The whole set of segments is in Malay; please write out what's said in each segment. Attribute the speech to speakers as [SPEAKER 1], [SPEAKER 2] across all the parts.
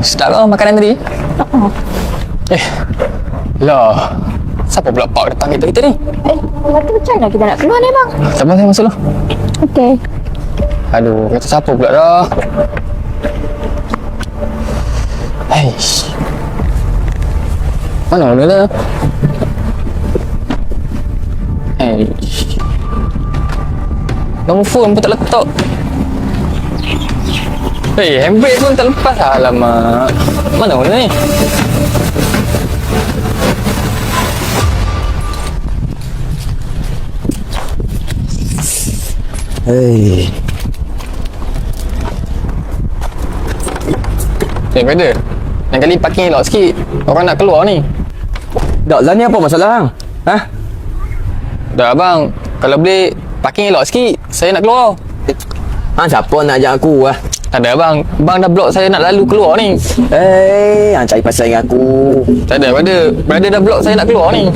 [SPEAKER 1] Sedap lah makanan tadi. Lah, siapa pula pak datang kita ni?
[SPEAKER 2] Lepas tu macam mana kita nak keluar ni bang?
[SPEAKER 1] Sabar saya masuk dulu.
[SPEAKER 2] Okey.
[SPEAKER 1] Aduh, kata siapa pula dah? Aish. Mana dia dah? Aish. Nombor phone pun tak letak. Handbrake pun tak lepas. Alamak. Mana dia ni? Brother, lain kali parking elok sikit. Orang nak keluar ni.
[SPEAKER 3] Tak lah, ni apa masalah hang? Ha?
[SPEAKER 1] Dah abang, kalau boleh parking elok sikit. Saya nak keluar.
[SPEAKER 3] Hang siapa nak ajak aku ah?
[SPEAKER 1] Tak ada abang. Abang dah block saya nak lalu keluar ni.
[SPEAKER 3] Hang cari pasal dengan aku.
[SPEAKER 1] Tak ada brother. Brother dah block saya nak keluar ni.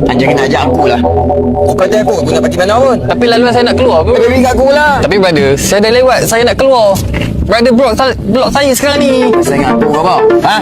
[SPEAKER 3] Hang jangan nak ajak aku lah. Kau kata aku nak pergi mana pun.
[SPEAKER 1] Tapi laluan saya nak keluar pun.
[SPEAKER 3] Bagi kat aku lah.
[SPEAKER 1] Tapi brother, saya dah lewat. Saya nak keluar. Brother block saya sekarang ni.
[SPEAKER 3] Pasal dengan aku kau apa? Ha?